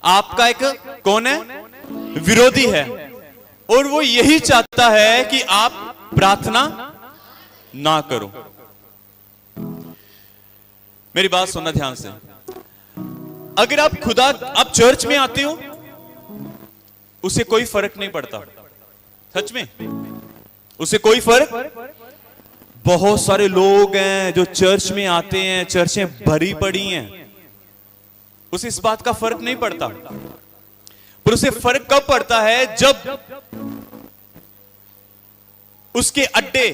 आपका एक कौन है? विरोधी है। और वो यही चाहता है कि आप प्रार्थना ना करो। मेरी बात सुनना ध्यान से। अगर आप चर्च में आते हो, उसे कोई फर्क नहीं पड़ता। सच में उसे कोई फर्क। बहुत सारे लोग हैं जो चर्च में आते हैं, चर्चें भरी पड़ी हैं, उसे इस बात का फर्क नहीं पड़ता। पर उसे फर्क कब पड़ता है? जब उसके अड्डे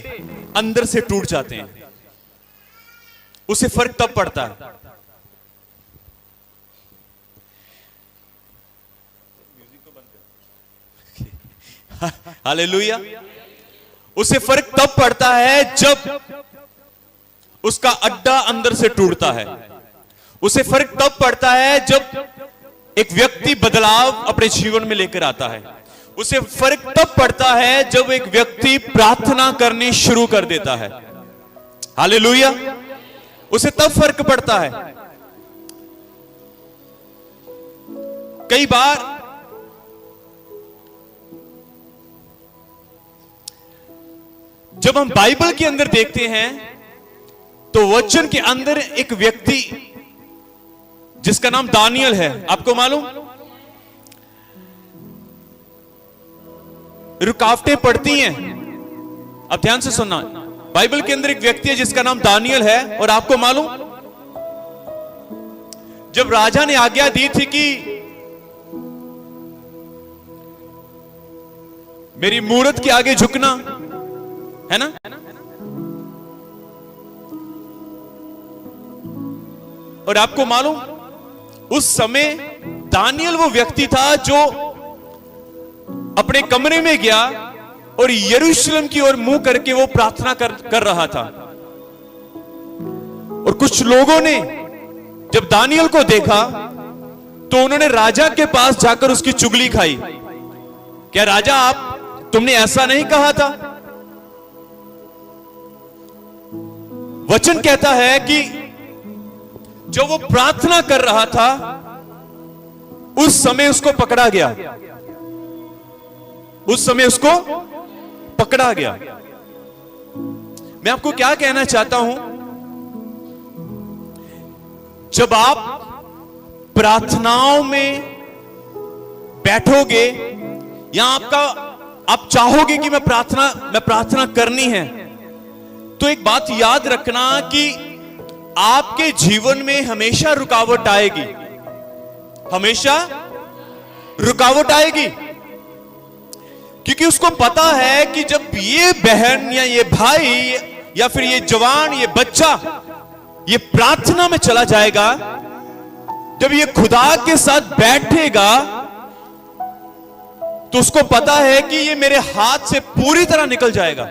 अंदर से टूट जाते हैं, उसे फर्क तब पड़ता है। हालेलुया। उसे फर्क तब पड़ता है जब उसका अड्डा अंदर से टूटता है। उसे फर्क तब पड़ता है जब एक व्यक्ति बदलाव अपने जीवन में लेकर आता है। उसे फर्क तब पड़ता है जब एक व्यक्ति प्रार्थना करनी शुरू कर देता है। हालेलुया। उसे तब फर्क पड़ता है। कई बार जब हम बाइबल के अंदर देखते हैं तो वचन के अंदर एक व्यक्ति जिसका नाम दानियल है, आपको मालूम, रुकावटें पड़ती हैं। अब ध्यान से सुनना। बाइबल के अंदर एक व्यक्ति है जिसका नाम दानियल है, और आपको मालूम, जब राजा ने आज्ञा दी थी कि मेरी मूरत के आगे झुकना है ना, और आपको मालूम उस समय दानियल वो व्यक्ति था जो अपने कमरे में गया और यरूशलेम की ओर मुंह करके वो प्रार्थना कर रहा था। और कुछ लोगों ने जब दानियल को देखा तो उन्होंने राजा के पास जाकर उसकी चुगली खाई। क्या राजा, तुमने ऐसा नहीं कहा था? वचन कहता है कि जब वो प्रार्थना कर रहा था उस समय उसको पकड़ा गया। उस समय उसको पकड़ा गया। मैं आपको क्या कहना चाहता हूं, जब आप प्रार्थनाओं में बैठोगे या आप चाहोगे कि मैं प्रार्थना करनी है, तो एक बात याद रखना कि आपके जीवन में हमेशा रुकावट आएगी। हमेशा रुकावट आएगी, क्योंकि उसको पता है कि जब ये बहन या ये भाई या फिर ये जवान, ये बच्चा ये प्रार्थना में चला जाएगा, जब ये खुदा के साथ बैठेगा, तो उसको पता है कि ये मेरे हाथ से पूरी तरह निकल जाएगा।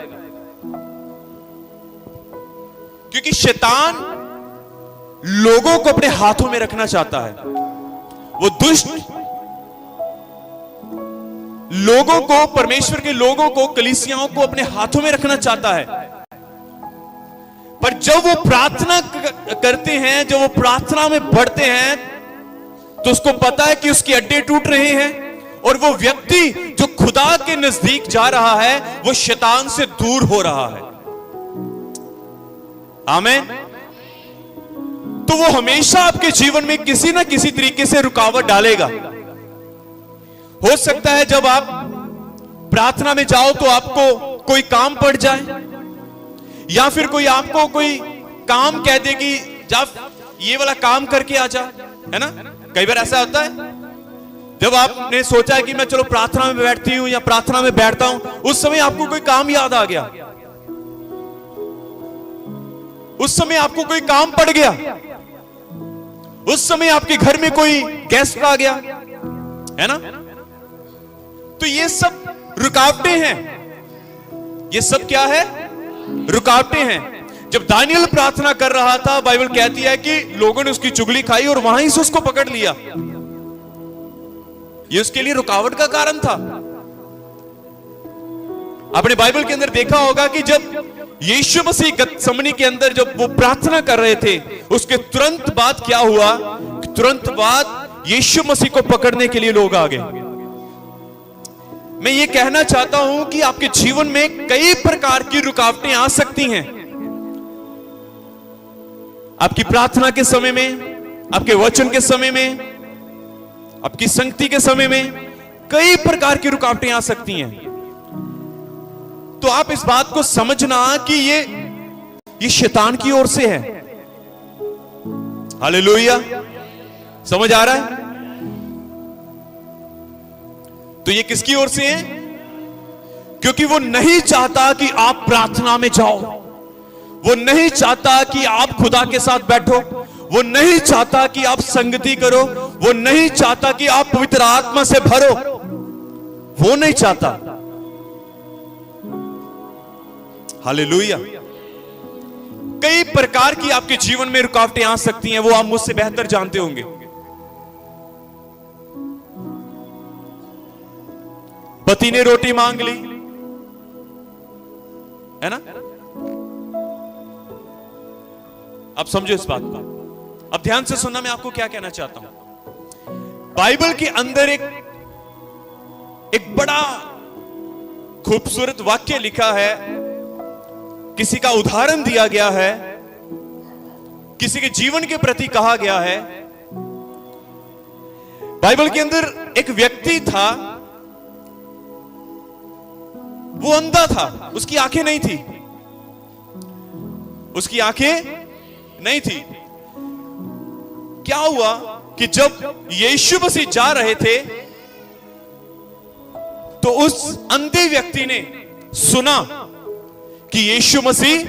क्योंकि शैतान लोगों को अपने हाथों में रखना चाहता है। वो दुष्ट लोगों को, परमेश्वर के लोगों को, कलीसियाओं को अपने हाथों में रखना चाहता है। पर जब वो प्रार्थना करते हैं, जब वो प्रार्थना में बढ़ते हैं, तो उसको पता है कि उसके अड्डे टूट रहे हैं, और वो व्यक्ति जो खुदा के नजदीक जा रहा है वो शैतान से दूर हो रहा है। आमीन। तो वो हमेशा आपके जीवन में किसी ना किसी तरीके से रुकावट डालेगा। हो सकता है जब आप प्रार्थना में जाओ तो आपको कोई काम पड़ जाए, या फिर कोई आपको कोई काम कह दे कि जा ये वाला काम करके आ जा, है ना। कई बार ऐसा होता है, जब आपने सोचा है कि मैं चलो प्रार्थना में बैठती हूं या प्रार्थना में बैठता हूं, उस समय आपको कोई काम याद आ गया, उस समय आपको कोई काम पड़ गया, उस समय आपके घर में कोई गेस्ट आ गया, है ना। तो ये सब रुकावटें हैं। ये सब क्या है? रुकावटें हैं। जब दानियल प्रार्थना कर रहा था, बाइबल कहती है कि लोगों ने उसकी चुगली खाई और वहीं से उसको पकड़ लिया। ये उसके लिए रुकावट का कारण था। आपने बाइबल के अंदर देखा होगा कि जब यीशु मसीह गतसमनी के अंदर जब वो प्रार्थना कर रहे थे, उसके तुरंत बाद क्या हुआ? तुरंत बाद यीशु मसीह को पकड़ने के लिए लोग आ गए। मैं ये कहना चाहता हूं कि आपके जीवन में कई प्रकार की रुकावटें आ सकती हैं। आपकी प्रार्थना के समय में, आपके वचन के समय में, आपकी संगति के समय में कई प्रकार की रुकावटें आ सकती हैं। तो आप इस बात को समझना कि ये शैतान की ओर से है। हालेलुया, समझ आ रहा है? तो ये किसकी ओर से है? क्योंकि वो नहीं चाहता कि आप प्रार्थना में जाओ, वो नहीं चाहता कि आप खुदा के साथ बैठो, वो नहीं चाहता कि आप संगति करो, वो नहीं चाहता कि आप पवित्र आत्मा से भरो, वो नहीं चाहता। हालेलुया। कई प्रकार की आपके जीवन में रुकावटें आ सकती हैं, वो आप मुझसे बेहतर जानते होंगे। पति ने रोटी मांग ली, है ना? अब समझो इस बात को, अब ध्यान से सुनना, मैं आपको क्या कहना चाहता हूं। बाइबल के अंदर एक बड़ा खूबसूरत वाक्य लिखा है, किसी का उदाहरण दिया गया है, किसी के जीवन के प्रति कहा गया है। बाइबल के अंदर एक व्यक्ति था, वो अंधा था, उसकी आंखें नहीं थी, उसकी आंखें नहीं थी। क्या हुआ कि जब यीशु मसीह जा रहे थे तो उस अंधे व्यक्ति ने सुना कि यीशु मसीह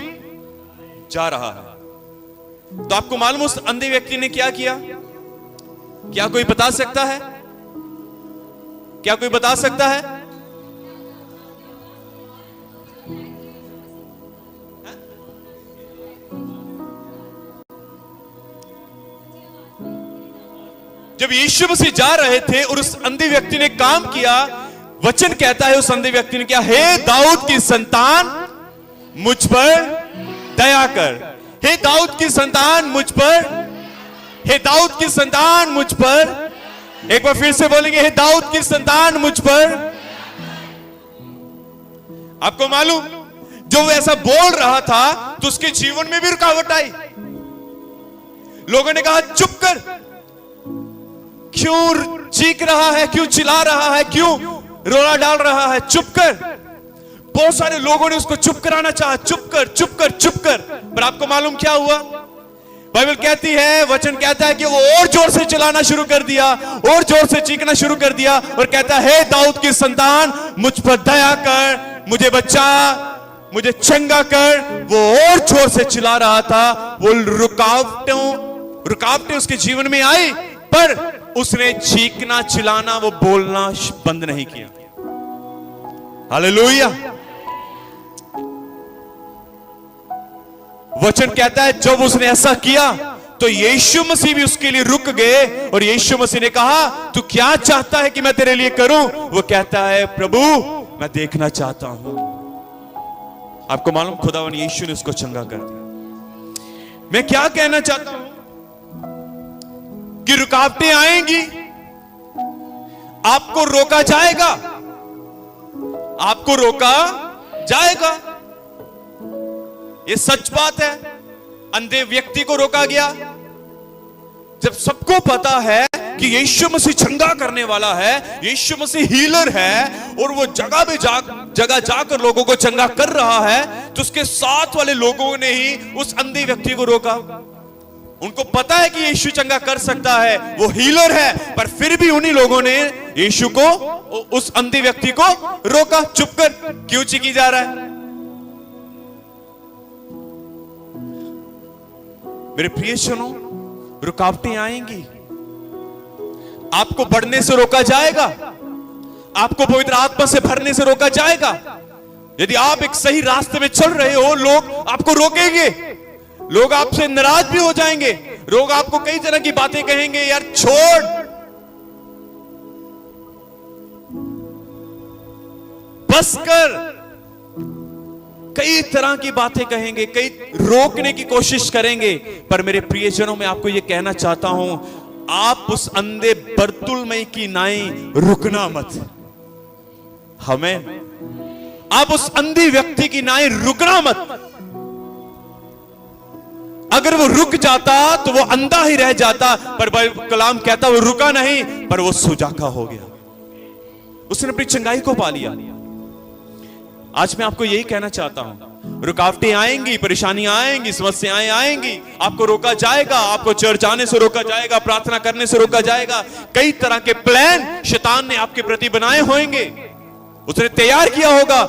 जा रहा है। तो आपको मालूम उस अंधे व्यक्ति ने क्या किया? क्या कोई बता सकता है? क्या कोई बता सकता है? जब यीशु मसीह जा रहे थे और उस अंधे व्यक्ति ने काम किया, वचन कहता है उस अंधे व्यक्ति ने क्या? हे दाऊद की संतान मुझ पर दया कर, हे दाऊद की संतान मुझ पर, हे दाऊद की संतान मुझ पर। एक बार फिर से बोलेंगे, हे दाऊद की संतान मुझ पर। आपको मालूम, जो वो ऐसा बोल रहा था तो उसके जीवन में भी रुकावट आई। लोगों ने कहा चुप कर, क्यों चीख रहा है, क्यों चिल्ला रहा है, क्यों रोला डाल रहा है, चुप कर। बहुत सारे लोगों ने उसको चुप कराना चाहा, चुप कर चुप कर चुप कर। पर आपको मालूम क्या हुआ? बाइबल कहती है, वचन कहता है कि वो और जोर से चिल्लाना शुरू कर दिया, और जोर से चीखना शुरू कर दिया, और कहता है, हे दाऊद की संतान मुझ पर दया कर, मुझे बचा, मुझे चंगा कर। वो और जोर से चिल्ला रहा था। वो रुकावटें उसके जीवन में आई, पर उसने चीखना चिल्लाना, वो बोलना बंद नहीं किया। हालेलुया। वचन कहता है जब उसने ऐसा किया तो यीशु मसीह भी उसके लिए रुक गए, और यीशु मसीह ने कहा तू क्या चाहता है कि मैं तेरे लिए करूं? वो कहता है प्रभु मैं देखना चाहता हूं। आपको मालूम, खुदावन यीशु ने उसको चंगा कर दिया। मैं क्या कहना चाहता हूं कि रुकावटें आएंगी, आपको रोका जाएगा, आपको रोका जाएगा। ये सच बात है। अंधे व्यक्ति को रोका गया, जब सबको पता है कि यीशु मसीह चंगा करने वाला है, यीशु मसीह हीलर है, और वो जगह जाकर लोगों को चंगा कर रहा है, तो उसके साथ वाले लोगों ने ही उस अंधे व्यक्ति को रोका। उनको पता है कि यीशु चंगा कर सकता है, वो हीलर है, पर फिर भी उन्हीं लोगों ने यीशु को, उस अंधे व्यक्ति को रोका। चुप कर, क्यों चीखी जा रहा है? मेरे प्रियजनों, रुकावटें आएंगी, आपको बढ़ने से रोका जाएगा, आपको पवित्र आत्मा से भरने से रोका जाएगा। यदि आप एक सही रास्ते में चल रहे हो, लोग आपको रोकेंगे, लोग आपसे नाराज भी हो जाएंगे, लोग आपको कई तरह की बातें कहेंगे, यार छोड़, बस कर, कई तरह की बातें कहेंगे, कई रोकने की कोशिश करेंगे। पर मेरे प्रियजनों, मैं आपको यह कहना चाहता हूं, आप उस अंधे बर्तुलमई की नाई रुकना मत। हमें आप उस अंधे व्यक्ति की नाई रुकना मत। अगर वो रुक जाता तो वो अंधा ही रह जाता, पर कलाम कहता वो रुका नहीं, पर वो सुजाका हो गया। उसने अपनी चंगाई को पा लिया। आज मैं आपको यही कहना चाहता हूं, रुकावटें आएंगी, परेशानियां आएंगी, समस्याएं आएंगी, आपको रोका जाएगा, आपको चर्च आने से रोका जाएगा, प्रार्थना करने से रोका जाएगा। कई तरह के प्लान शैतान ने आपके प्रति बनाए होंगे, उसने तैयार किया होगा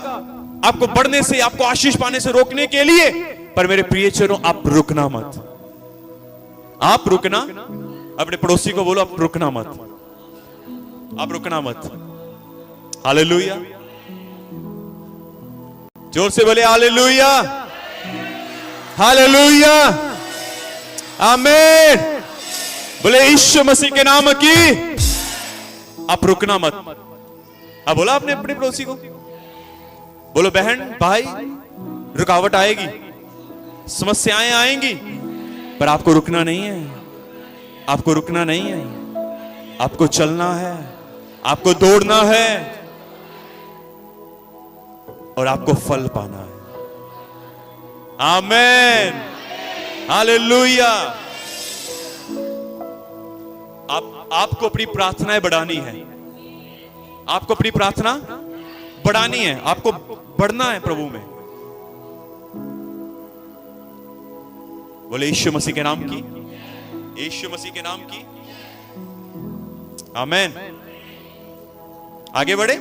आपको बढ़ने से, आपको आशीष पाने से रोकने के लिए। पर मेरे प्रिय चरों, आप रुकना मत। आप रुकना, अपने पड़ोसी को बोलो, आप रुकना मत, आप रुकना मत। हालेलुया, जोर से बोले हालेलुया, हालेलुया, आमीन। बोले यीशु मसीह के नाम की, आप रुकना मत। अब बोला आपने अपने पड़ोसी को, बोलो बहन भाई, रुकावट आएगी, समस्याएं आएंगी, पर आपको रुकना नहीं है, आपको रुकना नहीं है, आपको चलना है, आपको दौड़ना है और आपको फल पाना है। आमीन, हालेलुया। आपको अपनी प्रार्थनाएं बढ़ानी है, आपको अपनी प्रार्थना बढ़ानी है, आपको बढ़ना है प्रभु में। बोले यीशु मसीह के नाम की, यीशु मसीह के नाम की, आमीन। आगे बढ़े,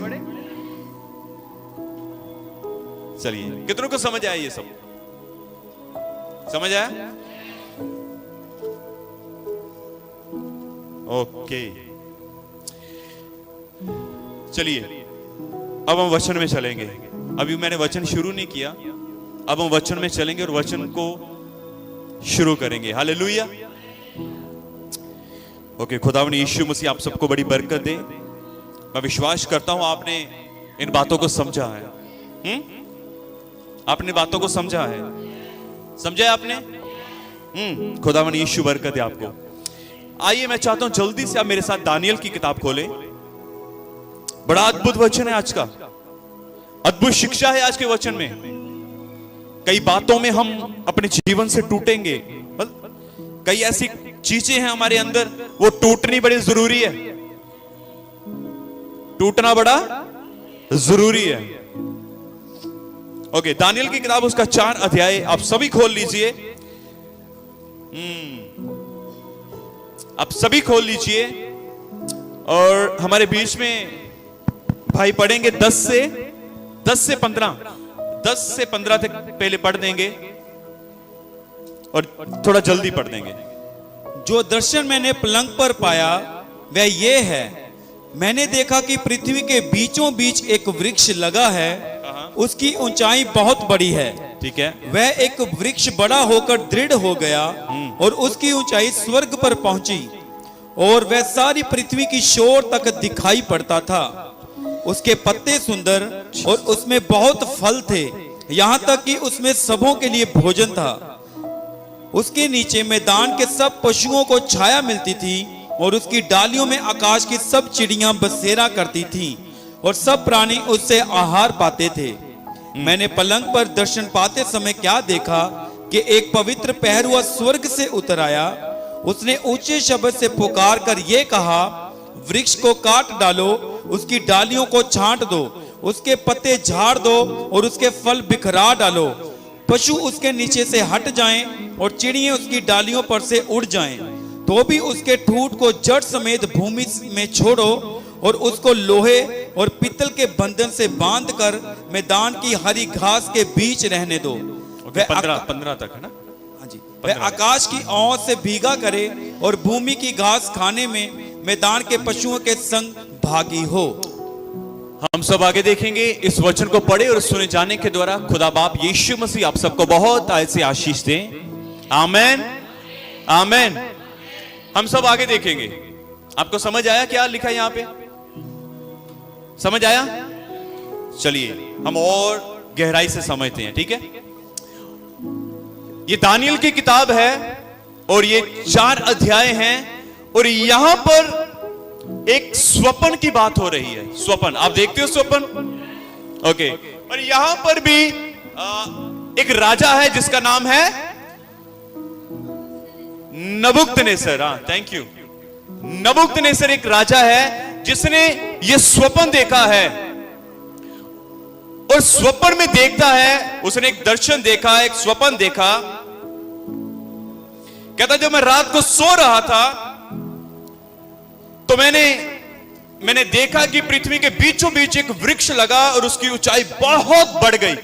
चलिए। कितनों को समझ आया ये सब? समझ आया? ओके, चलिए अब हम वचन में चलेंगे। अभी मैंने वचन शुरू नहीं किया, अब हम वचन में चलेंगे और वचन को शुरू करेंगे। हालेलुया। ओके, खुदावंद यीशु मसीह आप सबको बड़ी बरकत दे। मैं विश्वास करता हूं आपने इन बातों को समझा है। आपने बातों को समझा है, समझा आपने? खुदावंद यीशु बरकत है आपको। आइए, मैं चाहता हूं जल्दी से आप मेरे साथ दानियल की किताब खोलें। बड़ा अद्भुत वचन है आज का, अद्भुत शिक्षा है आज के वचन में। कई बातों में हम अपने जीवन से टूटेंगे, कई ऐसी चीजें हैं हमारे अंदर, वो टूटनी बड़ी जरूरी है, टूटना बड़ा जरूरी है। ओके, दानियल की किताब उसका 4 अध्याय आप सभी खोल लीजिए, आप सभी खोल लीजिए। और हमारे बीच में भाई पढ़ेंगे 10 से 15 तक पहले पढ़ देंगे और थोड़ा जल्दी पढ़ देंगे। जो दर्शन मैंने पलंग पर पाया वह ये है, मैंने देखा कि पृथ्वी के बीचों बीच एक वृक्ष लगा है, उसकी ऊंचाई बहुत बड़ी है। ठीक है। वह एक वृक्ष बड़ा होकर दृढ़ हो गया और उसकी ऊंचाई स्वर्ग पर पहुंची और वह सारी पृथ्वी की शोर तक दिखाई पड़ता था। उसके पत्ते सुंदर और उसमें बहुत फल थे, यहाँ तक कि उसमें सबों के लिए भोजन था। उसके नीचे मैदान के सब पशुओं को छाया मिलती थी और उसकी डालियों में आकाश की सब चिड़ियां बसेरा करती थीं और सब प्राणी उससे आहार पाते थे। मैंने पलंग पर दर्शन पाते समय क्या देखा कि एक पवित्र पहरुआ स्वर्ग से उतर आया। उसने ऊंचे शब्द से पुकार कर ये कहा, वृक्ष को काट डालो, उसकी डालियों को छांट दो, उसके पत्ते झाड़ दो और उसके फल बिखरा डालो। पशु उसके नीचे से हट जाएं और चिड़ियां उसकी डालियों पर से उड़ जाएं, तो भी उसके ठूंठ को जड़ समेत भूमि में छोड़ो और उसको लोहे और पीतल के बंधन से बांधकर मैदान की हरी घास के बीच रहने दो। 15 तक है ना? हाँ जी। वह आकाश की ओस से भीगा करे और भूमि की घास खाने में मैदान के पशुओं के संग भागी हो। हम सब आगे देखेंगे। इस वचन को पढ़े और सुने जाने के द्वारा खुदा बाप यीशु मसीह आप सबको बहुत ऐसे आशीष दें। आमेन, आमेन। हम सब आगे देखेंगे। आपको समझ आया क्या लिखा है यहां पे? समझ आया? चलिए हम और गहराई से समझते हैं, ठीक है? ये दानियल की किताब है और ये 4 अध्याय हैं और यहां पर एक स्वप्न की बात हो रही है। स्वप्न, आप देखते हो स्वप्न? ओके। और यहां पर भी एक राजा है जिसका नाम है नबूकदनेस्सर। हाँ, थैंक यू। नबूकदनेस्सर एक राजा है जिसने यह स्वप्न देखा है, और स्वप्न में देखता है, उसने एक दर्शन देखा, एक स्वप्न देखा। कहता जब मैं रात को सो रहा था तो मैंने देखा कि पृथ्वी के बीचों बीच एक वृक्ष लगा और उसकी ऊंचाई बहुत बढ़ गई।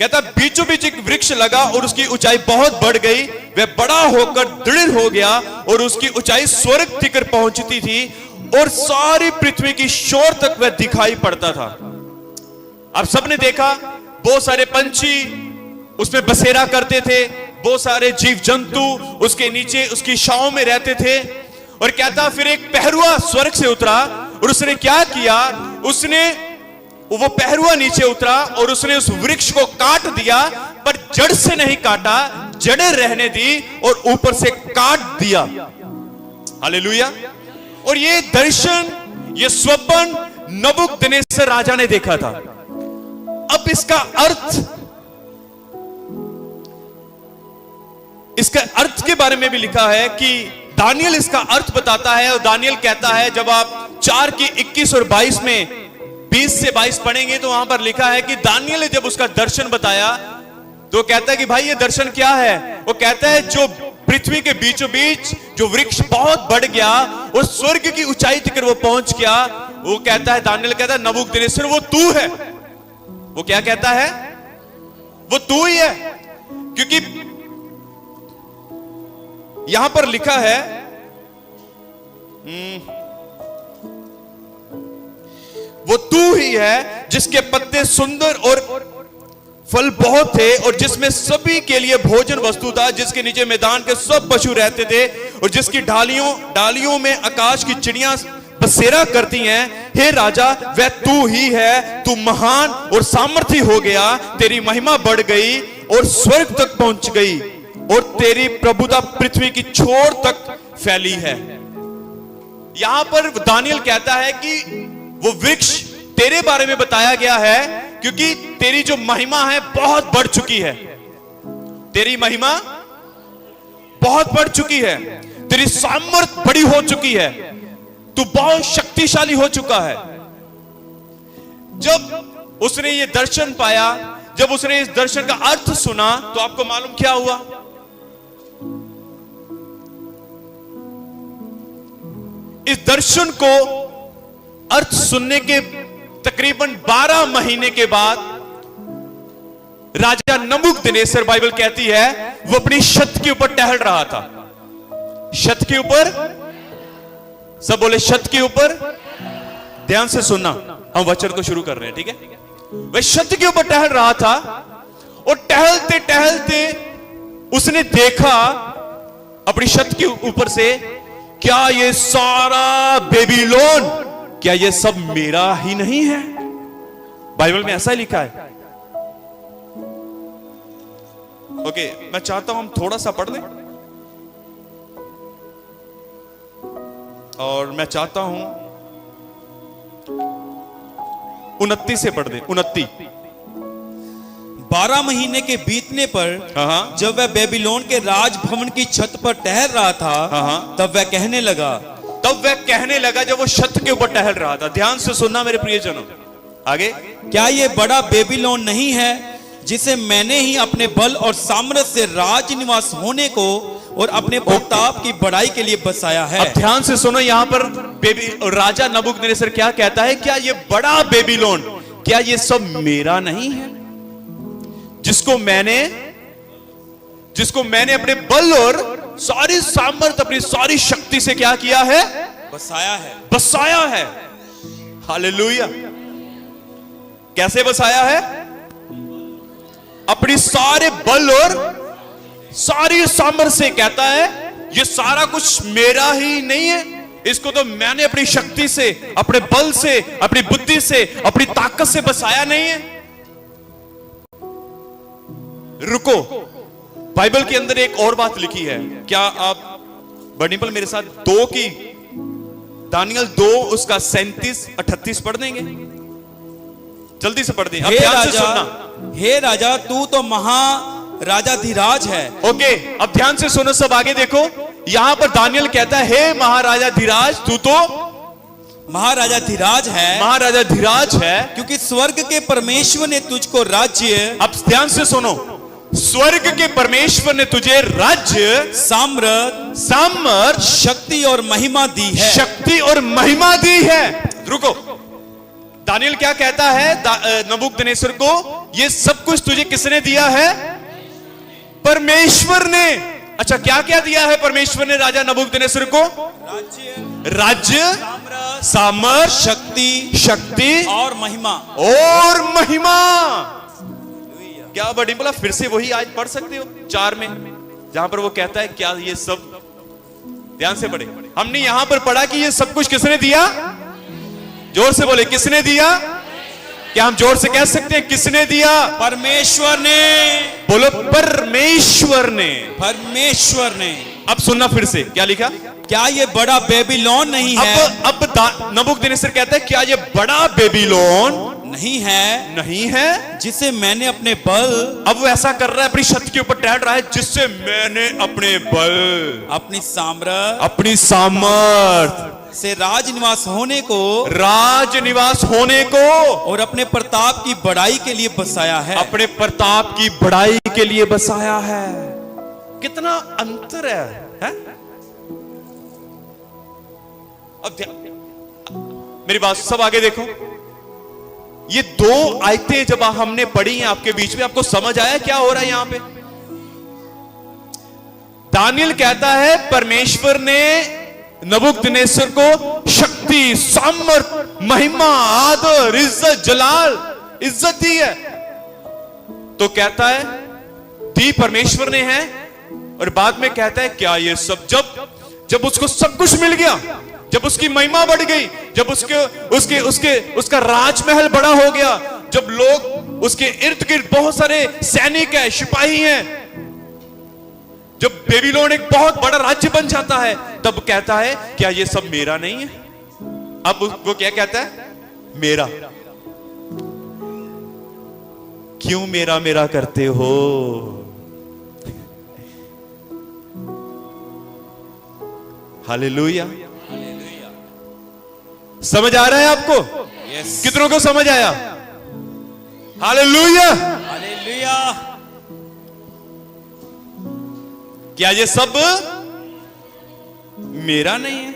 कहता बीचों बीच एक वृक्ष लगा और उसकी ऊंचाई बहुत बढ़ गई, वह बड़ा होकर दृढ़ हो गया और उसकी ऊंचाई स्वर्ग तक पहुंचती थी और सारी पृथ्वी की शोर तक वह दिखाई पड़ता था। आप सबने देखा, बहुत सारे पंछी उसमें बसेरा करते थे, बहुत सारे जीव जंतु उसके नीचे उसकी छांव में रहते थे। और कहता फिर एक पहरुआ स्वर्ग से उतरा और उसने क्या किया, वो पहरुआ नीचे उतरा और उसने उस वृक्ष को काट दिया, पर जड़ से नहीं काटा, जड़ें रहने दी और ऊपर से काट दिया। हालेलुया। और ये दर्शन, ये स्वप्न नबूकदनेस्सर राजा ने देखा था। अब इसका अर्थ के बारे में भी लिखा है कि दानियल इसका अर्थ बताता है, और दानियल कहता है, जब आप 4 की 21 और 22 में 20 से 22 पढ़ेंगे तो वहां पर लिखा है कि दानियल ने जब उसका दर्शन बताया तो कहता है कि भाई ये दर्शन क्या है। वो कहता है जो पृथ्वी के बीचों बीच जो वृक्ष बहुत बढ़ गया और स्वर्ग की ऊंचाई तक वो पहुंच गया, वो कहता है, दानियल कहता है नबूकदनेस्सर वो तू है। वो क्या कहता है? वो तू ही है, क्योंकि यहां पर लिखा है वो तू ही है जिसके पत्ते सुंदर और फल बहुत थे और जिसमें सभी के लिए भोजन वस्तु था, जिसके नीचे मैदान के सब पशु रहते थे और जिसकी डालियों में आकाश की चिड़ियां बसेरा करती हैं। हे राजा, वह तू ही है। तू महान और सामर्थी हो गया, तेरी महिमा बढ़ गई और स्वर्ग तक पहुंच गई और तेरी प्रभुता पृथ्वी की छोर तक फैली है। यहां पर दानियल कहता है कि वो वृक्ष तेरे बारे में बताया गया है क्योंकि तेरी जो महिमा है बहुत बढ़ चुकी है। तेरी महिमा बहुत बढ़ चुकी है, तेरी सामर्थ बड़ी हो चुकी है, तू बहुत शक्तिशाली हो चुका है। जब उसने ये दर्शन पाया, जब उसने इस दर्शन का अर्थ सुना, तो आपको मालूम क्या हुआ? इस दर्शन को अर्थ सुनने के तकरीबन 12 महीने के बाद राजा नबूकदनेस्सर, बाइबल कहती है, वो अपनी छत के ऊपर टहल रहा था। छत के ऊपर, सब बोले छत के ऊपर। ध्यान से सुनना, हम वचन को शुरू कर रहे हैं, ठीक है? वह छत के ऊपर टहल रहा था और टहलते टहलते उसने देखा अपनी छत के ऊपर से, क्या ये सारा बेबीलोन, क्या ये सब मेरा ही नहीं है? बाइबल में ऐसा ही लिखा है। ओके, मैं चाहता हूं हम थोड़ा सा पढ़ लें और मैं चाहता हूं 29 से पढ़ दें। 29। 12 महीने के बीतने पर जब वह बेबीलोन के राजभवन की छत पर टहल रहा था, तब वह कहने लगा, जब वो छत के ऊपर टहल रहा था। ध्यान से सुनना मेरे प्रियजनों, आगे, क्या ये बड़ा बेबीलोन नहीं है जिसे मैंने ही अपने बल और सामर्थ्य से राज निवास होने को और अपने प्रताप की बढ़ाई के लिए बसाया है? अब ध्यान से सुनो, यहां पर राजा नबूकदनेस्सर क्या कहता है? क्या ये बड़ा बेबीलोन, क्या ये सब मेरा नहीं है, जिसको मैंने अपने बल और सारी सामर्थ, अपनी सारी शक्ति से क्या किया है? बसाया है। हालेलुया। कैसे बसाया है? अपनी सारे बल और सारी सामर्थ से। कहता है ये सारा कुछ मेरा ही नहीं है, इसको तो मैंने अपनी शक्ति से, अपने बल से, अपनी बुद्धि से, अपनी ताकत से बसाया नहीं है। रुको, बाइबल के अंदर एक और बात लिखी है, क्या आप बर्निपल मेरे साथ 2 की दानियल 2 उसका 37-38 पढ़ देंगे, जल्दी से पढ़ दें। अब हे ध्यान से राजा, सुनना। हे राजा, तू तो महाराजाधिराज है। ओके, अब ध्यान से सुनो, सब आगे देखो। यहां पर दानियल कहता है, हे महाराजा धीराज, तू तो महाराजाधिराज है, महाराजा धीराज है, क्योंकि स्वर्ग के परमेश्वर ने तुझको राज्य, अब ध्यान से सुनो, स्वर्ग के परमेश्वर ने तुझे राज्य, सामर्थ, सामर्थ, शक्ति और महिमा दी है। शक्ति और महिमा दी है। रुको, दानियल क्या कहता है नबूकदनेस्सर को? ये सब कुछ तुझे किसने दिया है? परमेश्वर ने। अच्छा, क्या क्या दिया है परमेश्वर ने राजा नबूकदनेस्सर को? राज्य, सामर्थ, शक्ति, शक्ति और महिमा। और महिमा। क्या बड़ी बोला? फिर से वही आज पढ़ सकते हो 4 में, जहां पर वो कहता है क्या ये सब, ध्यान से पढ़े। हमने यहां पर पढ़ा कि ये सब कुछ किसने दिया? जोर से बोले, किसने दिया? क्या हम जोर से कह सकते हैं किसने दिया? परमेश्वर ने। बोलो, परमेश्वर ने। परमेश्वर ने। अब सुनना फिर से, क्या लिखा? क्या ये बड़ा बेबीलोन नहीं है? अब नबूकदनेस्सर कहता है, क्या ये बड़ा बेबीलोन नहीं है, नहीं है, जिसे मैंने अपने बल, अब वो ऐसा कर रहा है, अपनी छत के ऊपर टहल रहा है, जिससे मैंने अपने बल, अपनी सामर्थ, अपनी सामर्थ से राज निवास होने को, राज निवास होने को, और अपने प्रताप की बड़ाई के लिए बसाया है। अपने प्रताप की बड़ाई के लिए बसाया है। कितना अंतर है? अब मेरी बात सब आगे देखो। ये 2 आयतें जब हमने पढ़ी हैं आपके बीच में, आपको समझ आया क्या हो रहा है यहां पे? दानियल कहता है परमेश्वर ने नबूकदनेस्सर को शक्ति, सामर्थ, महिमा, आदर, इज्जत, जलाल, इज्जत दी है। तो कहता है दी परमेश्वर ने है, और बाद में कहता है क्या ये सब, जब उसको सब कुछ मिल गया, जब उसकी महिमा बढ़ गई, जब उसका राजमहल बड़ा हो गया, जब लोग उसके इर्द गिर्द बहुत सारे सैनिक है, सिपाही हैं, जब बेबीलोन एक बहुत बड़ा राज्य बन जाता है, तब कहता है क्या ये सब मेरा नहीं है? अब वो क्या कहता है? मेरा। क्यों मेरा मेरा करते हो? हालेलुया। समझ आ रहा है आपको? यस। कितनों को समझ आया? हालेलुया। हालेलुया। क्या ये सब मेरा नहीं है?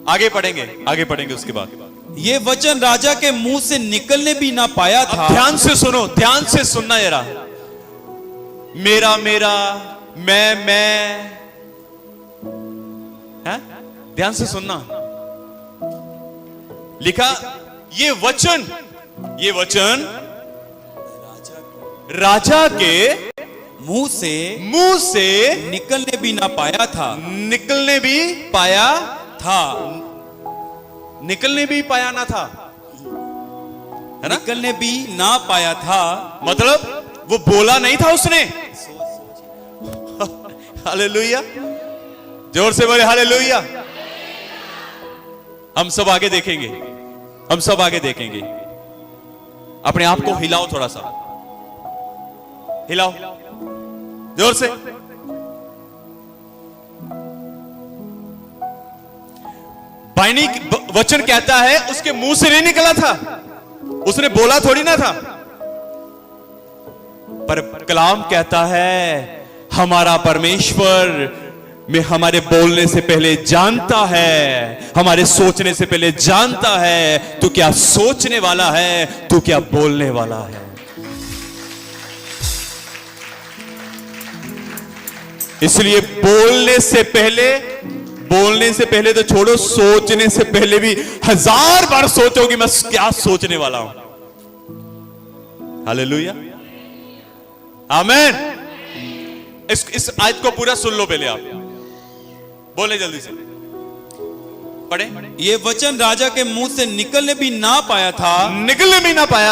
आगे पढ़ेंगे उसके बाद। ये वचन राजा के मुंह से निकलने भी ना पाया था। ध्यान से सुनो, ध्यान से सुनना जरा। मेरा मेरा, मैं है? ध्यान से सुनना। लिखा ये वचन राजा के मुंह से निकलने भी ना पाया था। निकलने भी पाया था। निकलने भी पाया ना था, है ना? निकलने भी ना पाया था, मतलब वो बोला नहीं था उसने। हालेलुया। जोर से बोले हालेलुया। हम सब आगे देखेंगे, अपने आप को हिलाओ, थोड़ा सा हिलाओ, जोर से। बाइनी वचन कहता है उसके मुंह से नहीं निकला था, उसने बोला थोड़ी ना था, पर कलाम कहता है हमारा परमेश्वर में हमारे बोलने से पहले जानता है, हमारे सोचने से पहले जानता है तू क्या सोचने वाला है, तू क्या बोलने वाला है। इसलिए बोलने से पहले तो छोड़ो, सोचने से पहले भी 1000 बार सोचो कि मैं क्या सोचने वाला हूं। हालेलुया, आमीन। इस आयत को पूरा सुन लो पहले, आप बोले जल्दी से पढ़े। ये वचन राजा के मुंह से निकलने भी ना पाया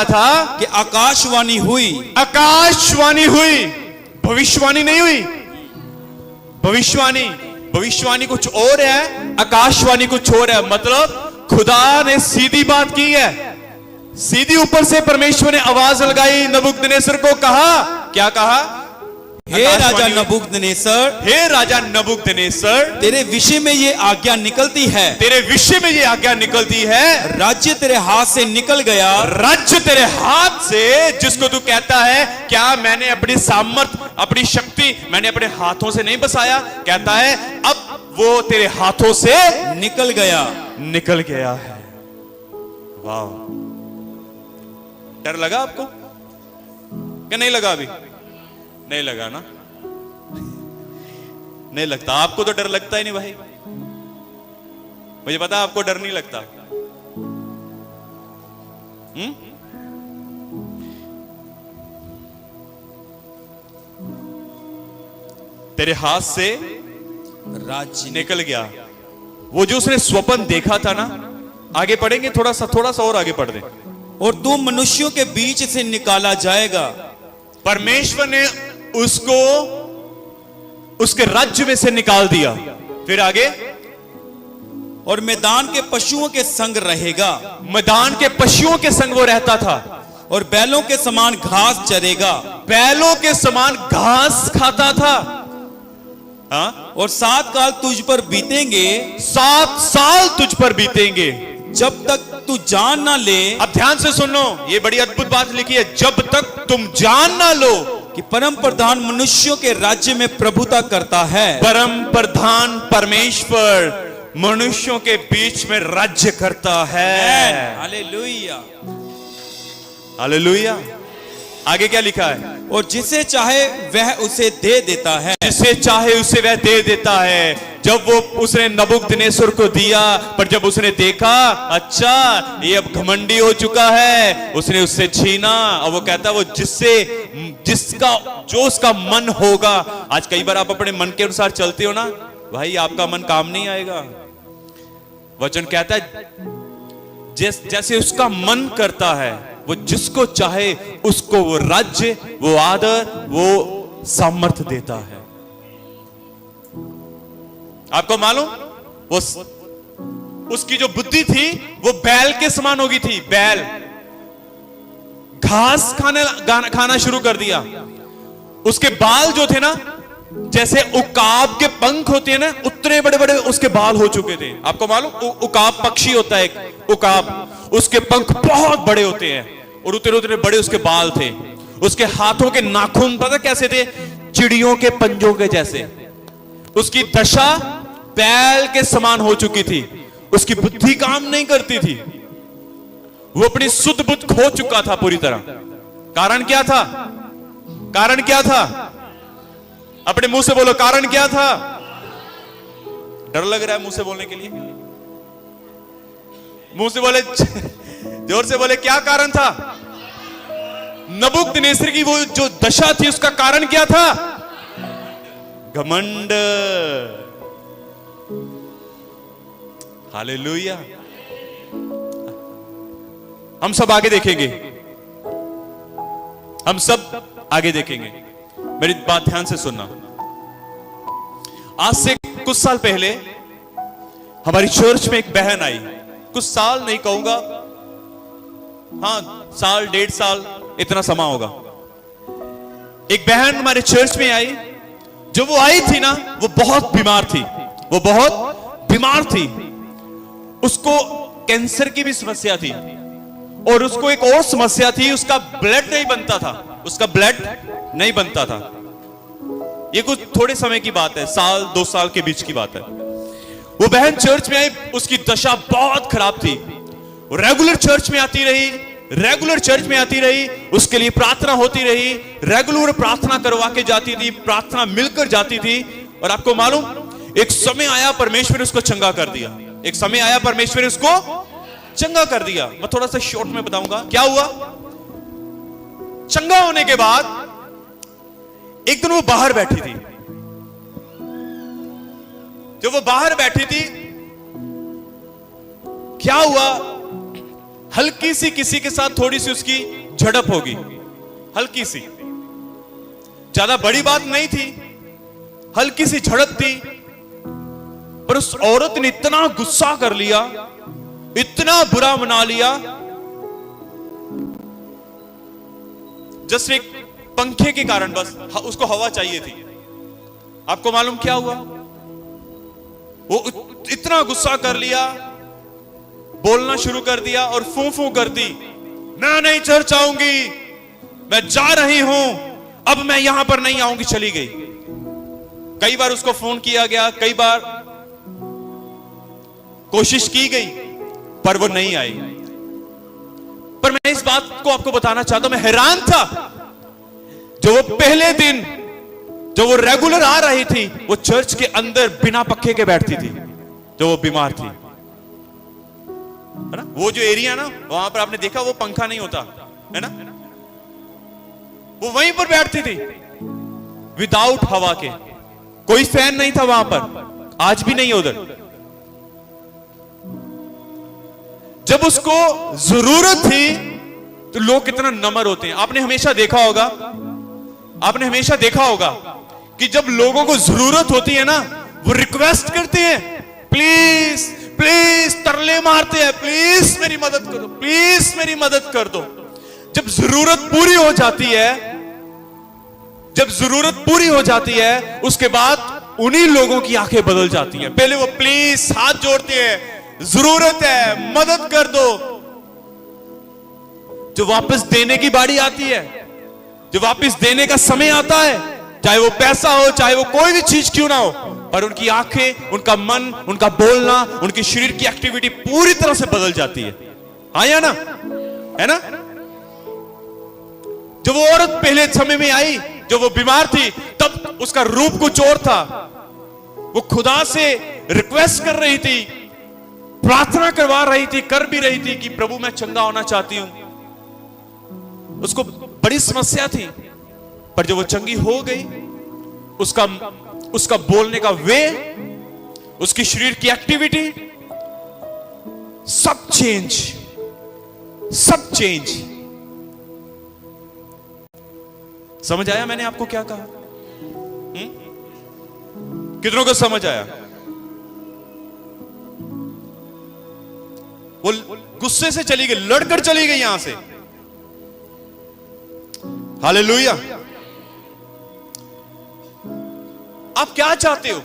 था कि आकाशवाणी हुई, भविष्यवाणी नहीं हुई। भविष्यवाणी कुछ और है, आकाशवाणी कुछ और है। मतलब खुदा ने सीधी बात की है, सीधी ऊपर से परमेश्वर ने आवाज लगाई, नबूकदनेस्सर को कहा, क्या कहा? हे राजा नबूकदनेस्सर, हे राजा नबूकदनेस्सर, तेरे विषय में ये आज्ञा निकलती है, तेरे विषय में ये आज्ञा निकलती है, राज्य तेरे हाथ से निकल गया, राज्य तेरे हाथ से, जिसको तू कहता है क्या मैंने अपनी सामर्थ, अपनी शक्ति मैंने अपने हाथों से नहीं बसाया, कहता है अब वो तेरे हाथों से निकल गया है। वाह, डर लगा आपको क्या? नहीं लगा? अभी नहीं लगा ना? नहीं लगता आपको, तो डर लगता ही नहीं भाई, मुझे पता आपको डर नहीं लगता। तेरे हाथ से राज्य निकल गया। वो जो उसने स्वप्न देखा था ना, आगे पढ़ेंगे, थोड़ा सा और आगे पढ़ दे। और तू मनुष्यों के बीच से निकाला जाएगा। परमेश्वर ने उसको उसके राज्य में से निकाल दिया। फिर आगे, और मैदान के पशुओं के संग रहेगा। मैदान के पशुओं के संग वो रहता था, और बैलों के समान घास चरेगा। बैलों के समान घास खाता था। हाँ? और 7 काल तुझ पर बीतेंगे, 7 साल तुझ पर बीतेंगे, जब तक तू जान ना ले। अब ध्यान से सुनो, ये बड़ी अद्भुत बात लिखी है, जब तक तुम जान ना लो कि परम प्रधान मनुष्यों के राज्य में प्रभुता करता है। परम प्रधान परमेश्वर मनुष्यों के बीच में राज्य करता है। Hallelujah, hallelujah. आगे क्या लिखा है? और जिसे चाहे वह उसे दे देता है। जिसे चाहे उसे वह दे देता है। जब वो उसने नबूकदनेस्सर को दिया, पर जब उसने देखा अच्छा ये अब घमंडी हो चुका है, उसने उससे छीना। और वो कहता वो जिसका जो उसका मन होगा। आज कई बार आप अपने मन के अनुसार चलते हो ना भाई, आपका मन काम नहीं आएगा। वचन कहता है जैसे उसका मन करता है, वो जिसको चाहे उसको वो राज्य, वो आदर, वो सामर्थ्य देता है। आपको मालूम, वो उसकी जो बुद्धि थी वो बैल के समान होगी थी। बैल घास खाना शुरू कर दिया। उसके बाल जो थे ना, जैसे उकाब के पंख होते हैं ना, उतने बड़े बड़े उसके बाल हो चुके थे। आपको मालूम, उकाब पक्षी होता है एक उकाब, उसके पंख बहुत बड़े होते हैं और उतने उतने बड़े उसके बाल थे। उसके हाथों के नाखून पता कैसे थे? चिड़ियों के पंजों के जैसे। उसकी दशा बैल के समान हो चुकी थी। उसकी बुद्धि काम नहीं करती थी, वो अपनी शुद्ध बुद्ध खो चुका था पूरी तरह। कारण क्या था? कारण क्या था? अपने मुंह से बोलो, कारण क्या था? डर लग रहा है मुंह से बोलने के लिए? मुंह से बोले, जोर से बोले, क्या कारण था? नबूकदनेस्सर की वो जो दशा थी, उसका कारण क्या था? घमंड। हालेलुया। हम सब आगे देखेंगे, हम सब आगे देखेंगे। मेरी बात ध्यान से सुनना। आज से कुछ साल पहले हमारी चर्च में एक बहन आई। कुछ साल नहीं कहूंगा, हाँ साल 1.5 साल इतना समा होगा। एक बहन हमारे चर्च में आई। जो वो आई थी ना, वो बहुत बीमार थी। वो बहुत बीमार थी। उसको कैंसर की भी समस्या थी और उसको एक और समस्या थी, उसका ब्लड नहीं बनता था। उसका ब्लड नहीं बनता था। ये कुछ थोड़े समय की बात है, 1-2 साल के बीच की बात है। वो बहन चर्च में आई, उसकी दशा बहुत खराब थी। रेगुलर चर्च में आती रही, रेगुलर चर्च में आती रही, उसके लिए प्रार्थना होती रही, रेगुलर प्रार्थना करवा के जाती थी, प्रार्थना मिलकर जाती थी। और आपको मालूम, एक समय आया परमेश्वर ने उसको चंगा कर दिया। एक समय आया परमेश्वर ने उसको चंगा कर दिया। मैं थोड़ा सा शॉर्ट में बताऊंगा क्या हुआ। चंगा होने के बाद एक दिन वो बाहर बैठी थी। जब वो बाहर बैठी थी, क्या हुआ, हल्की सी किसी के साथ थोड़ी सी उसकी झड़प होगी, हल्की सी। ज्यादा बड़ी बात नहीं थी, हल्की सी झड़प थी, पर उस औरत ने इतना गुस्सा कर लिया, इतना बुरा मना लिया, जस्ट एक पंखे के कारण बस उसको हवा चाहिए थी। आपको मालूम क्या हुआ? वो इतना गुस्सा कर लिया, बोलना शुरू कर दिया और फू फू कर दी, मैं नहीं चर्च आऊंगी, मैं जा रही हूं, अब मैं यहां पर नहीं आऊंगी, चली गई। कई बार उसको फोन किया गया, कई बार कोशिश की गई, पर वो नहीं आई। पर मैं इस बात को आपको बताना चाहता हूं, मैं हैरान था, जो वो पहले दिन जो वो रेगुलर आ रही थी, वो चर्च के अंदर बिना पक्खे के बैठती थी, जो वो बीमार थी, है ना? वो जो एरिया ना, वहां पर आपने देखा वो पंखा नहीं होता, है ना? वो वहीं पर बैठती थी विदाउट हवा के, कोई फैन नहीं था वहां पर, आज भी नहीं है उधर। जब उसको जरूरत थी तो लोग कितना नम्र होते हैं। आपने हमेशा देखा होगा कि जब लोगों को जरूरत होती है ना, वो रिक्वेस्ट करते हैं, प्लीज प्लीज, तरले मारते हैं, प्लीज मेरी मदद करो, प्लीज मेरी मदद कर दो। जब जरूरत पूरी हो जाती है, उसके बाद उन्हीं लोगों की आंखें बदल जाती हैं। पहले वो प्लीज हाथ जोड़ते हैं, जरूरत है, मदद कर दो। जो वापस देने की बारी आती है, जो वापस देने का समय आता है, चाहे वो पैसा हो, चाहे वो कोई भी चीज क्यों ना हो, पर उनकी आंखें, उनका मन, उनका बोलना, उनकी शरीर की एक्टिविटी पूरी तरह से बदल जाती है। हाँ या ना? है ना? जब वो औरत पहले समय में आई, जब वो बीमार थी, तब उसका रूप कुछ और था। वो खुदा से रिक्वेस्ट कर रही थी, प्रार्थना करवा रही थी, कर भी रही थी कि प्रभु मैं चंगा होना चाहती हूं। उसको बड़ी समस्या थी, पर जब वो चंगी हो गई, उसका बोलने का वे, उसकी शरीर की एक्टिविटी, सब चेंज। समझ आया मैंने आपको क्या कहा? कितनों को समझ आया? वो गुस्से से चली गई, लड़कर चली गई यहां से। हालेलुया। आप क्या चाहते हो?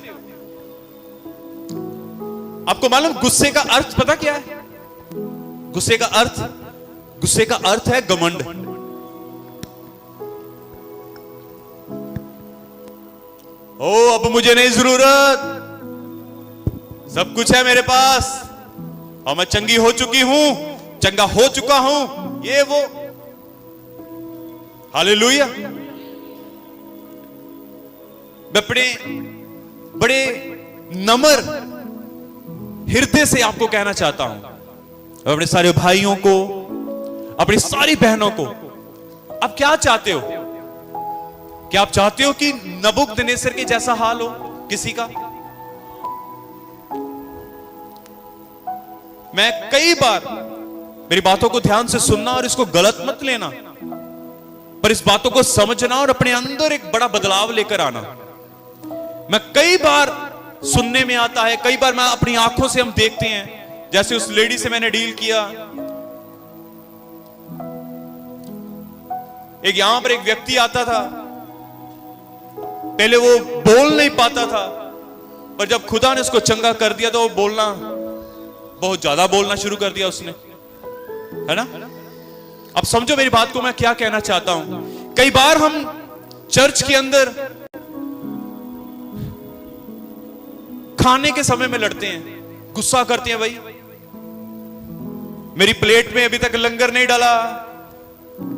आपको मालूम गुस्से का अर्थ पता क्या है? गुस्से का अर्थ है घमंड। ओ अब मुझे नहीं जरूरत, सब कुछ है मेरे पास, और मैं चंगा हो चुका हूं, ये वो। हालेलुया। मैं अपने बड़े नम्र हृदय से आपको कहना चाहता हूं, अपने सारे भाइयों को, अपनी सारी बहनों को, आप क्या चाहते हो? क्या आप चाहते हो कि नबूकदनेस्सर के जैसा हाल हो किसी का? मैं कई बार, मेरी बातों को ध्यान से सुनना और इसको गलत मत लेना, पर इस बातों को समझना और अपने अंदर एक बड़ा बदलाव लेकर आना। मैं कई बार सुनने में आता है, कई बार मैं अपनी आंखों से हम देखते हैं, जैसे उस लेडी से मैंने डील किया। एक यहां पर एक व्यक्ति आता था, पहले वो बोल नहीं पाता था, पर जब खुदा ने उसको चंगा कर दिया तो वो बहुत ज्यादा बोलना शुरू कर दिया उसने, है ना? अब समझो मेरी बात को, मैं क्या कहना चाहता हूं। कई बार हम चर्च के अंदर खाने के समय में लड़ते हैं, गुस्सा करते हैं, भाई मेरी प्लेट में अभी तक लंगर नहीं डाला,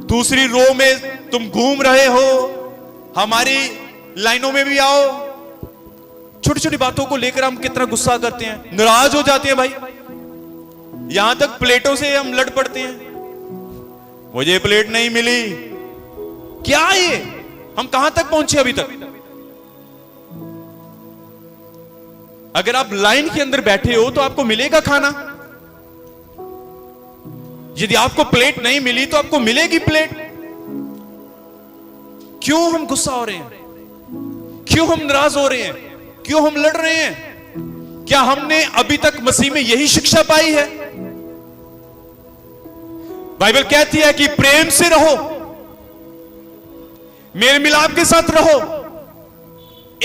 दूसरी रो में तुम घूम रहे हो, हमारी लाइनों में भी आओ। छोटी छोटी बातों को लेकर हम कितना गुस्सा करते हैं, नाराज हो जाते हैं भाई। यहां तक प्लेटों से हम लड़ पड़ते हैं, मुझे प्लेट नहीं मिली। क्या ये, हम कहां तक पहुंचे अभी तक? अगर आप लाइन के अंदर बैठे हो तो आपको मिलेगा खाना, यदि आपको प्लेट नहीं मिली तो आपको मिलेगी प्लेट। क्यों हम गुस्सा हो रहे हैं, क्यों हम नाराज हो रहे हैं, क्यों हम लड़ रहे हैं? क्या हमने अभी तक मसीह में यही शिक्षा पाई है? बाइबल कहती है कि प्रेम से रहो, मेल मिलाप के साथ रहो,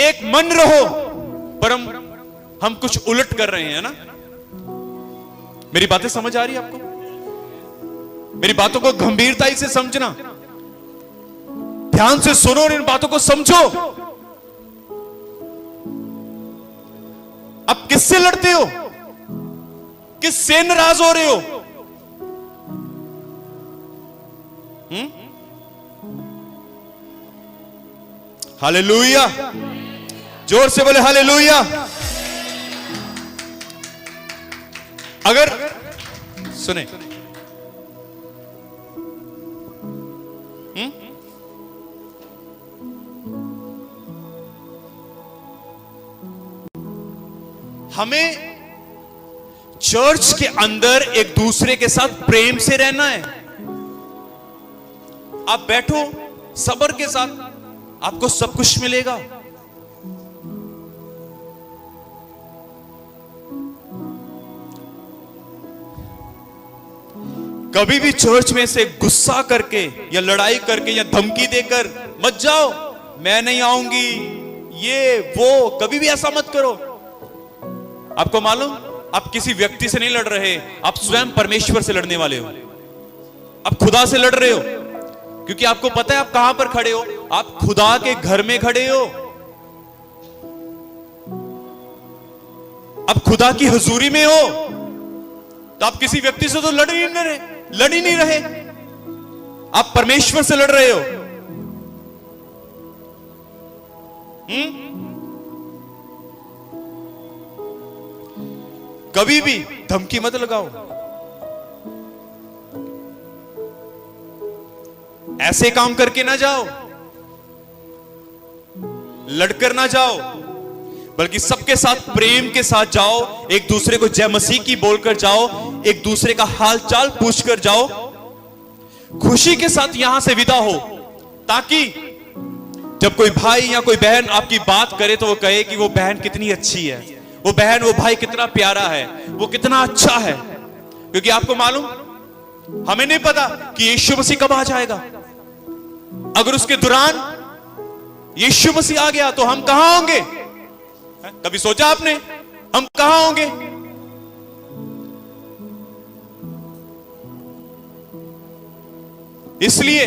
एक मन रहो, पर हम कुछ उलट कर रहे हैं ना। मेरी बातें समझ आ रही है आपको? मेरी बातों को गंभीरताई से समझना, ध्यान से सुनो और इन बातों को समझो। अब किससे लड़ते हो, किससे नाराज हो रहे हो? हालेलुया, जोर से बोले हालेलुया। अगर सुने, हमें चर्च के अंदर एक दूसरे के साथ प्रेम से रहना है। आप बैठो सब्र के साथ, आपको सब कुछ मिलेगा। कभी भी चर्च में से गुस्सा करके या लड़ाई करके या धमकी देकर मत जाओ, मैं नहीं आऊंगी, ये वो, कभी भी ऐसा मत करो। आपको मालूम, आप किसी व्यक्ति से नहीं लड़ रहे, आप स्वयं परमेश्वर से लड़ने वाले हो। आप खुदा से लड़ रहे हो, क्योंकि आपको पता है आप कहां पर खड़े हो। आप खुदा के घर में खड़े हो, आप खुदा की हुजूरी में हो, तो आप किसी व्यक्ति से तो लड़ ही नहीं रहे, आप परमेश्वर से लड़ रहे हो। कभी भी धमकी मत लगाओ, ऐसे काम करके ना जाओ, लड़कर ना जाओ, बल्कि सबके साथ प्रेम के साथ जाओ। एक दूसरे को जय मसीह की बोलकर जाओ, एक दूसरे का हाल चाल पूछकर जाओ, खुशी के साथ यहां से विदा हो, ताकि जब कोई भाई या कोई बहन आपकी बात करे तो वो कहे कि वो बहन कितनी अच्छी है, वो बहन वो भाई कितना प्यारा है, वो कितना अच्छा है। क्योंकि आपको मालूम, हमें नहीं पता कि यीशु मसीह कब आ जाएगा। अगर उसके दौरान यीशु मसीह आ गया तो हम कहां होंगे? कभी सोचा आपने हम कहां होंगे? इसलिए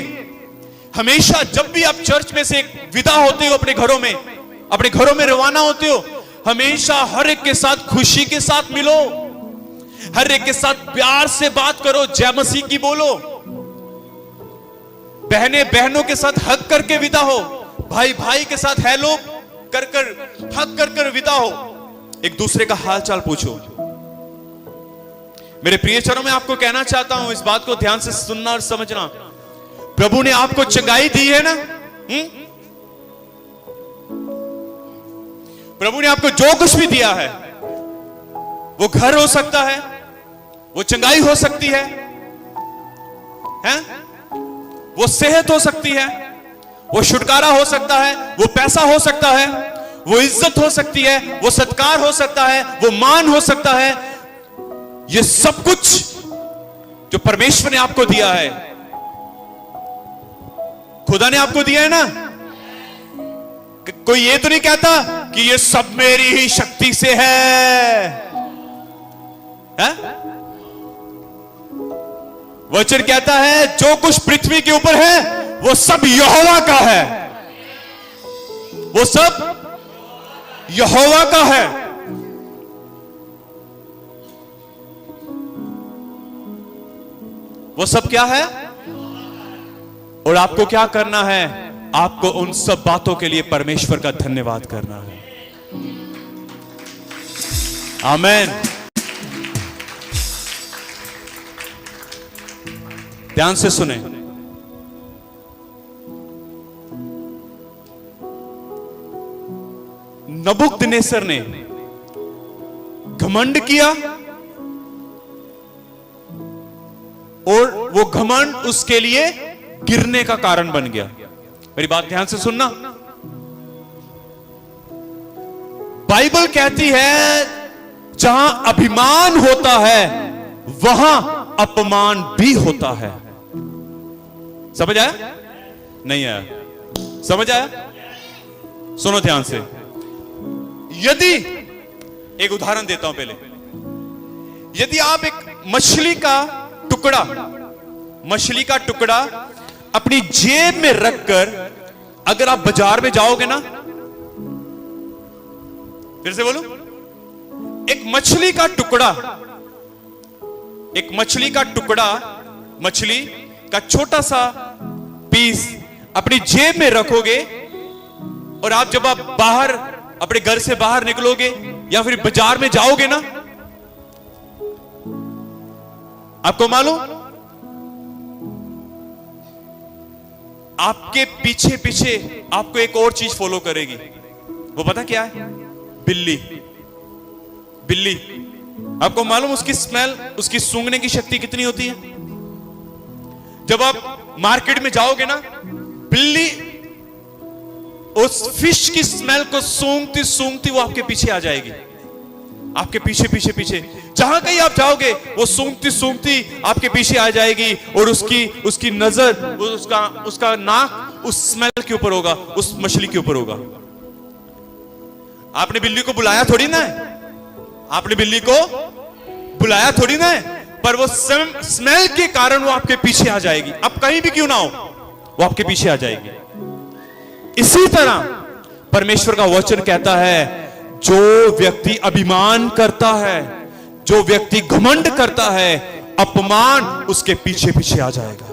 हमेशा जब भी आप चर्च में से विदा होते हो अपने घरों में रवाना होते हो, हमेशा हर एक के साथ खुशी के साथ मिलो, हर एक के साथ प्यार से बात करो, जय मसीह की बोलो, बहनें बहनों के साथ हक करके विदा हो, भाई भाई के साथ हेलो कर हक कर विदा हो, एक दूसरे का हाल चाल पूछो। मेरे प्रिय चरणों में आपको कहना चाहता हूं, इस बात को ध्यान से सुनना और समझना। प्रभु ने आपको चंगाई दी है ना, प्रभु ने आपको जो कुछ भी दिया है, वो घर हो सकता है, वो चंगाई हो सकती है? वो सेहत हो सकती है, वो छुटकारा हो सकता है, वो पैसा हो सकता है, वो इज्जत हो सकती है, वो सत्कार हो सकता है, वो मान हो सकता है। ये सब कुछ जो परमेश्वर ने आपको दिया है, खुदा ने आपको दिया है ना। कोई ये तो नहीं कहता कि ये सब मेरी ही शक्ति से है? वचन कहता है जो कुछ पृथ्वी के ऊपर है वो सब यहोवा का है, वो सब यहोवा का है। वो सब क्या है? और आपको क्या करना है? आपको उन सब बातों के लिए परमेश्वर का धन्यवाद करना है। आमीन। ध्यान से सुने, नबूकदनेस्सर ने घमंड किया और वो घमंड उसके लिए गिरने का कारण बन गया। मेरी बात ध्यान से सुनना। बाइबल कहती है जहां अभिमान होता है वहां अपमान भी होता है। समझ आया? नहीं आया? समझ आया? सुनो ध्यान से। यदि एक उदाहरण देता हूं पहले, यदि आप एक मछली का टुकड़ा अपनी जेब में रखकर अगर आप बाजार में जाओगे ना, फिर से बोलो, एक मछली का टुकड़ा, मछली का छोटा सा पीस अपनी जेब में रखोगे और आप जब आप बाहर अपने घर से बाहर निकलोगे या फिर बाजार में जाओगे ना, आपको मालूम आपके पीछे पीछे आपको एक और चीज फॉलो करेगी। वो पता क्या है? बिल्ली। आपको मालूम उसकी स्मेल, उसकी सूंघने की शक्ति कितनी होती है? जब आप मार्केट में जाओगे ना, बिल्ली उस फिश की स्मेल को सूंघती सूंघती वो आपके पीछे आ जाएगी, आपके पीछे जहां कहीं आप जाओगे वो सूंघती सूंघती आपके पीछे आ जाएगी और उसकी नजर, उसका नाक उस स्मेल के ऊपर होगा, उस मछली के ऊपर होगा। आपने बिल्ली को बुलाया थोड़ी ना है, पर वो स्मेल के कारण वो आपके पीछे आ जाएगी। अब कहीं भी क्यों ना हो, वो आपके पीछे आ जाएगी। इसी तरह परमेश्वर का वचन कहता है, जो व्यक्ति अभिमान करता है, जो व्यक्ति घमंड करता है, अपमान उसके पीछे पीछे आ जाएगा।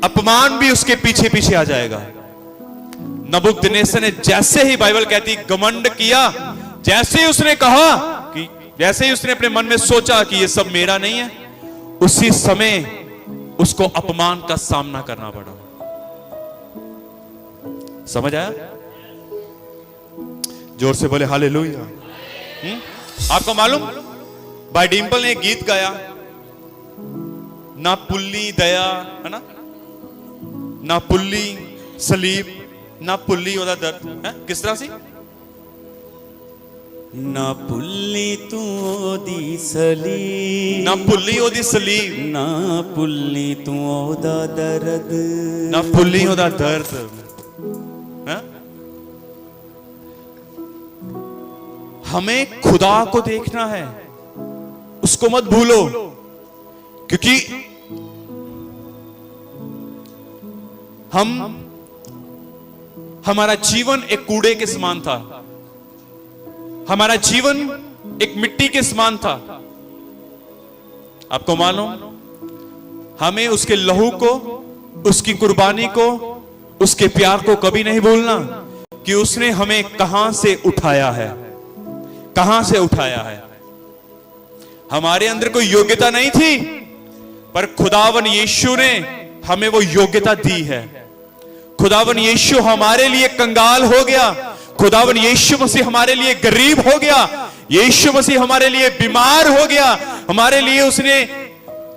अपमान भी उसके पीछे पीछे आ जाएगा। नबूकदनेस्सर ने जैसे ही, बाइबल कहती, घमंड किया, जैसे ही उसने कहा कि, जैसे ही उसने अपने मन में सोचा कि ये सब मेरा नहीं है, उसी समय उसको अपमान का सामना करना पड़ा। समझ आया? जोर से बोले हालेलुया। आपको मालूम भाई डिंपल ने एक गीत गाया, ना पुल्ली दया, है ना, ना पुल्ली सलीब, ना पुल्ली ओदा दर्द, है? किस तरह से? ना पुल्ली तू ओदी सलीब, ना पुल्ली ओदी सलीब, ना पुल्ली तू ओदा दर्द, ना पुल्ली ओदा दर्द, है? हमें खुदा को देखना है, उसको मत भूलो, क्योंकि हमारा जीवन एक कूड़े के समान था, हमारा जीवन एक मिट्टी के समान था। आपको मालूम, हमें उसके लहू को, उसकी कुर्बानी को, उसके प्यार को कभी नहीं भूलना कि उसने हमें कहां से उठाया है, कहां से उठाया है। हमारे अंदर कोई योग्यता नहीं थी, पर खुदावन यीशु ने हमें वो योग्यता दी है। खुदावन यीशु हमारे लिए कंगाल हो गया, खुदावन यीशु मसीह हमारे लिए गरीब हो गया, यीशु मसीह हमारे लिए बीमार हो गया, हमारे लिए उसने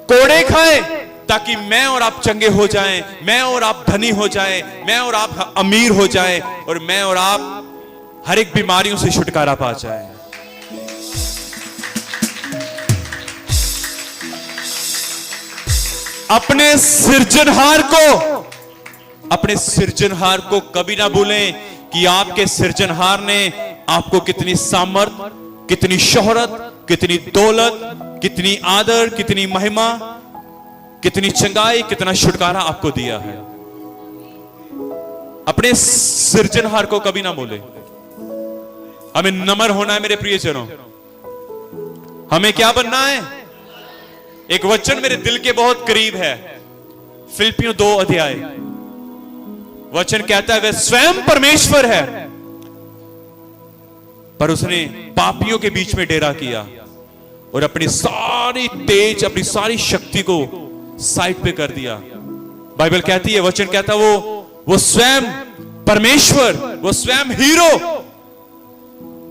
कोड़े खाए ताकि मैं और आप चंगे हो जाएं, मैं और आप धनी हो जाएं, मैं और आप अमीर हो जाएं, और मैं और आप हर एक बीमारियों से छुटकारा पा जाएं। अपने सृजनहार को कभी ना भूलें कि आपके सृजनहार ने आपको कितनी सामर्थ, कितनी शोहरत, कितनी दौलत, कितनी आदर, कितनी महिमा, कितनी चंगाई, कितना छुटकारा आपको दिया है। अपने सृजनहार को कभी ना भूलें। हमें नम्र होना है मेरे प्रियजनों। हमें क्या बनना है? एक वचन मेरे दिल के बहुत करीब है, फिलिप्पियों 2 अध्याय। वचन कहता है, वह स्वयं परमेश्वर है, पर उसने पापियों के बीच में डेरा किया और अपनी सारी तेज, अपनी सारी शक्ति को साइड पे कर दिया। बाइबल कहती है, वचन कहता है, वो स्वयं परमेश्वर, वो स्वयं हीरो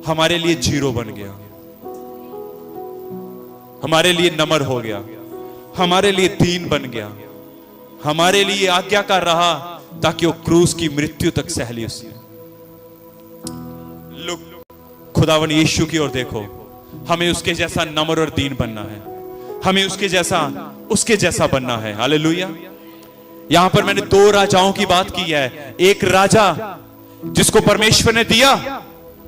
हमारे लिए जीरो बन गया, हमारे लिए नम्र हो गया, हमारे लिए दीन बन गया, हमारे लिए आज्ञाकार रहा, ताकि वो क्रूस की मृत्यु तक सह ली उसने। लोग खुदावन यीशु की ओर देखो, हमें उसके जैसा नम्र और दीन बनना है, हमें उसके जैसा बनना है। हालेलुया। यहां पर मैंने दो राजाओं की बात की है। एक राजा जिसको परमेश्वर ने दिया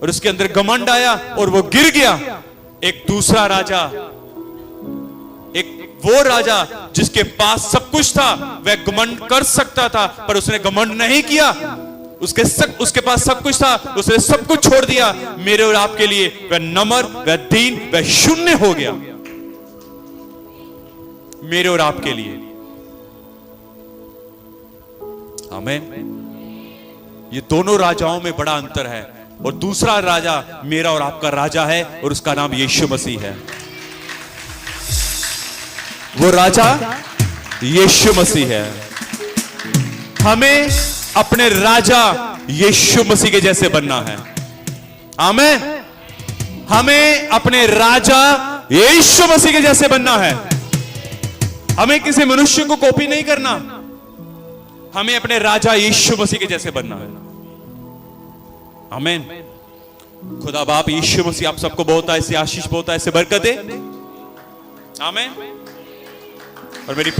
और उसके अंदर घमंड आया और वो गिर गया। एक दूसरा राजा, एक वो राजा जिसके पास सब कुछ था, वह घमंड कर सकता था पर उसने घमंड नहीं किया। उसके पास सब कुछ था, उसने सब कुछ छोड़ दिया। मेरे और आपके लिए वह नम्र, वह दीन, वह शून्य हो गया। मेरे और आपके लिए। आमीन। ये दोनों राजाओं में बड़ा अंतर है। और दूसरा राजा मेरा और आपका राजा है और उसका नाम यीशु मसीह है। वो राजा यीशु मसीह है। हमें अपने राजा यीशु मसीह के जैसे बनना है। आमीन। हमें अपने राजा यीशु मसीह के जैसे बनना है। हमें किसी मनुष्य को कॉपी नहीं करना, हमें अपने राजा यीशु मसीह के जैसे बनना है। आमीन। खुदा बाप यीशु मसीह आप सबको बहुत ऐसी आशीष, बहुत ऐसे बरकत दे। आमीन। और मेरी